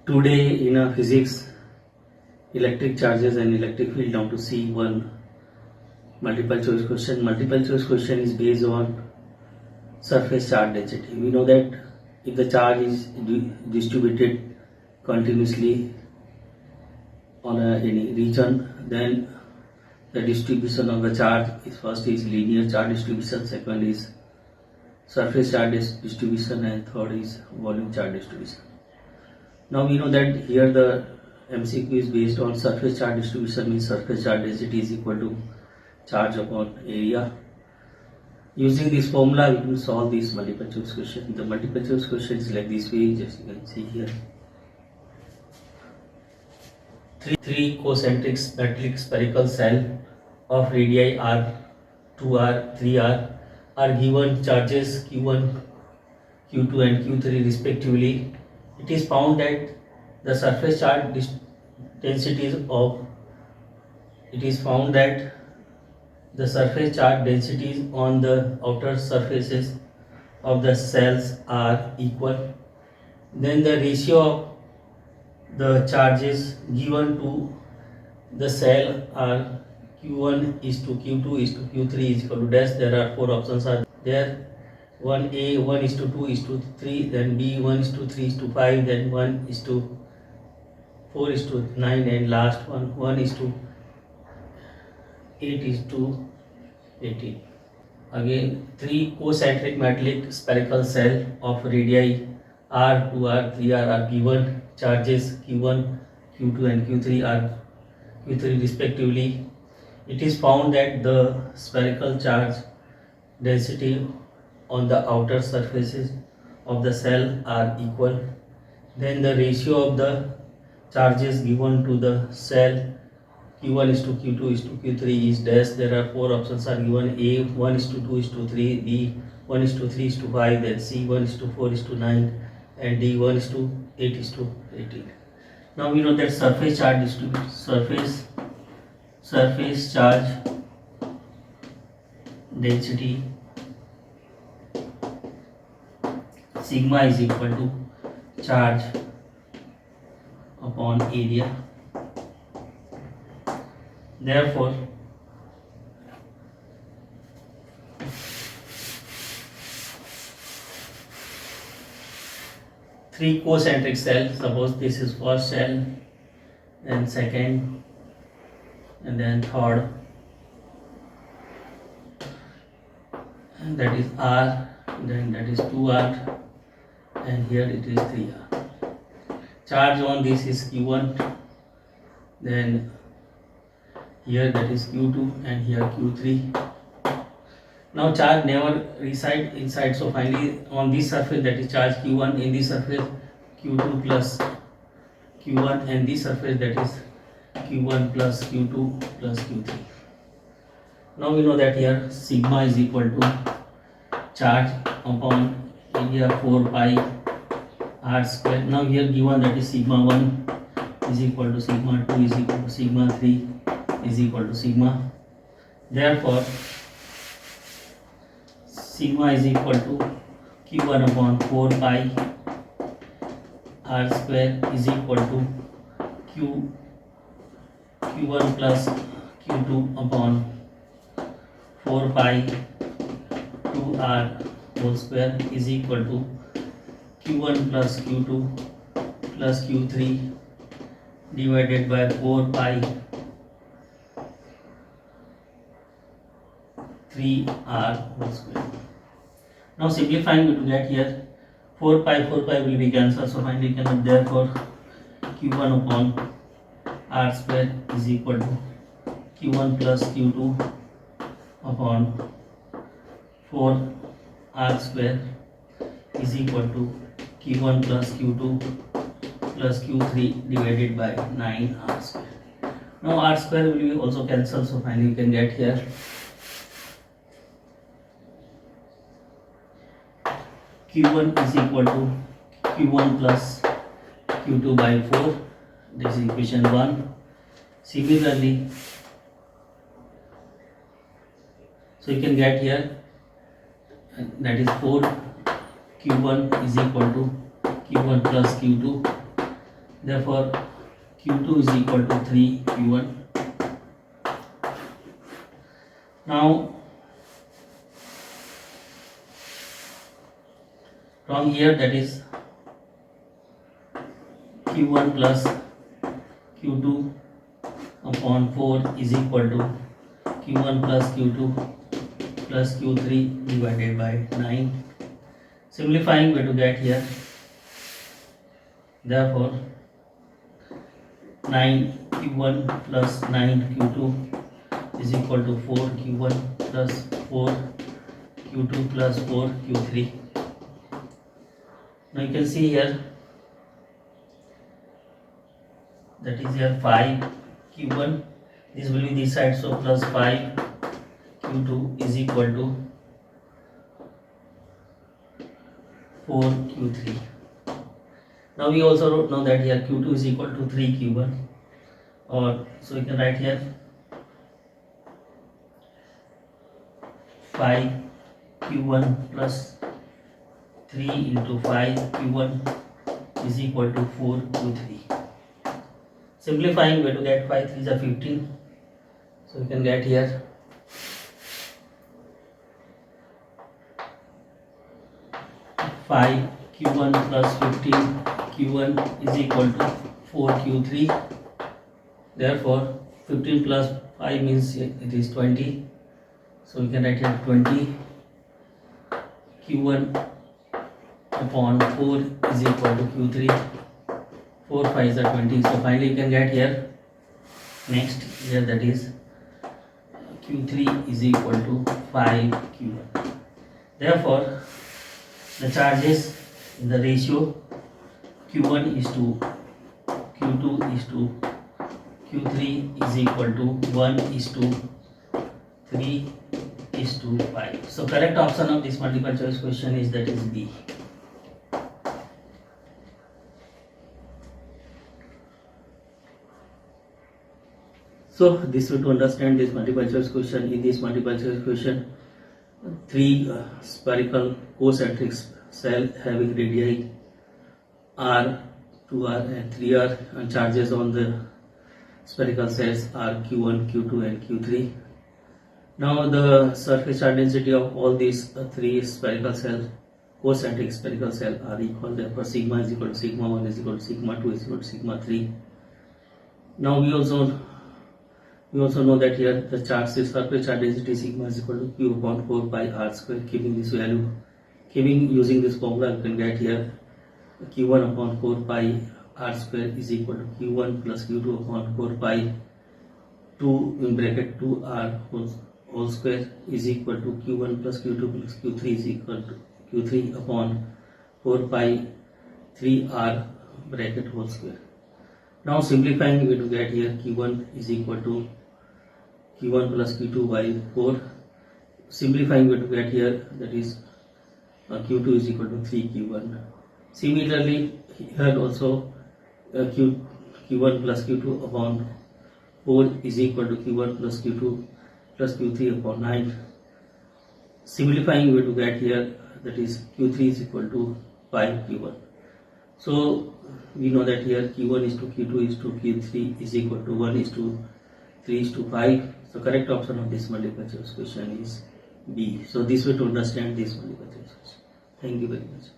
Today in physics, electric charges and electric field, down to see one multiple choice question. Multiple choice question is based on surface charge density. We know that if the charge is distributed continuously on any region, then the distribution of the charge is first is linear charge distribution, second is surface charge distribution, and third is volume charge distribution. Now we know that here the MCQ is based on surface charge distribution, means surface charge density is equal to charge upon area. Using this formula, we will solve this multiple choice question. The multiple choice question is like this way, just you can see here. Three concentric metallic spherical cell of radii r, 2r, 3r are given charges q1, q2 and q3 respectively. It is found that the surface charge densities of the surface charge densities on the outer surfaces of the cells are equal. Then the ratio of the charges given to the cell are q1 is to q2 is to q3 is equal to dash. There are four options are there. 1a 1 is to 2 is to 3, then b 1 is to 3 is to 5, then 1 is to 4 is to 9, and last one 1 is to 8 is to 18. Again, three concentric metallic spherical cell of radii r, 2r, 3r are given charges q1, q2 and q3 respectively. It is found that the spherical charge density on the outer surfaces of the cell are equal. Then the ratio of the charges given to the cell q1 is to q2 is to q3 is dash. There are four options are given: a 1 is to 2 is to 3, b 1 is to 3 is to 5, then c 1 is to 4 is to 9, and d 1 is to 8 is to 18. Now we know that surface charge surface charge density sigma is equal to charge upon area. Therefore, three concentric cells, suppose this is first cell, then second, and then third, and that is R, then that is 2R, and here it is 3R. Charge on this is Q1, then here that is Q2, and here Q3. Now charge never reside inside, so finally on this surface that is charge Q1, in this surface Q2 plus Q1, and this surface that is Q1 plus Q2 plus Q3. Now we know that here sigma is equal to charge upon area 4 pi r square. Now here given that is sigma 1 is equal to sigma 2 is equal to sigma 3 is equal to sigma. Therefore sigma is equal to q1 upon 4 pi r square is equal to q1 plus q2 upon 4 pi 2r whole square is equal to q1 plus q2 plus q3 divided by 4 pi 3r whole square. Now simplifying, we will get here 4 pi will be cancelled, so finally cannot. Therefore q1 upon r square is equal to q1 plus q2 upon 4 r square is equal to q1 plus q2 plus q3 divided by 9 r square. Now r square will be also cancelled, so finally you can get here q1 is equal to q1 plus q2 by 4. This is equation 1. Similarly, so you can get here that is 4 q1 is equal to q1 plus q2 Therefore Q2 is equal to 3 Q1. Now from here, that is Q1 plus Q2 upon 4 is equal to Q1 plus Q2 plus Q3 divided by 9. Simplifying we to get here. Therefore 9 Q1 plus 9 Q2 is equal to 4 Q1 plus 4 Q2 plus 4 Q3. Now you can see here, that is here 5 Q1, this will be this side, so plus 5 Q2 is equal to 4 Q3. Now we also know that here Q2 is equal to 3 Q1, or so you can write here 5 Q1 plus 3 into 5 Q1 is equal to 4 Q3. Simplifying we to get 5 3s are 15, so you can get here 5 Q1 plus 15 Q1 is equal to 4 Q3. Therefore 15 plus 5 means it is 20, so we can write here 20 Q1 upon 4 is equal to Q3. 4 5s are 20, so finally you can get here next here, that is Q3 is equal to 5 Q1. Therefore the charges in the ratio Q1 is to Q2 is to Q3 is equal to 1 is to 3 is to 5. So correct option of this multiple choice question is, that is B. So this way to understand this multiple choice question. In this multiple choice question, 3 spherical concentric cell having radii R, 2R and 3R, and charges on the spherical cells are Q1, Q2 and Q3. Now the surface charge density of all these 3 spherical cells, concentric spherical cell, are equal. Therefore sigma is equal to sigma 1 is equal to sigma 2 is equal to sigma 3. Now we also know that here the surface charge density sigma is equal to Q upon 4 pi R square. Keeping this value, using this formula, you can get here Q1 upon 4 pi R square is equal to Q1 plus Q2 upon 4 pi 2 in bracket 2R whole square is equal to Q1 plus Q2 plus Q3 is equal to Q3 upon 4 pi 3R bracket whole square. Now simplifying, we to get here Q1 is equal to Q1 plus Q2 by 4. Simplifying, we to get here, that is Q2 is equal to 3 Q1. Similarly here also Q1 plus Q2 upon 4 is equal to Q1 plus Q2 plus Q3 upon 9. Simplifying, we to get here, that is Q3 is equal to 5 Q1. So we know that here Q1 is to Q2 is to Q3 is equal to 1 is to 3 is to 5. So correct option of this multiple choice question is B. So this way to understand this multiple choice question. Thank you very much.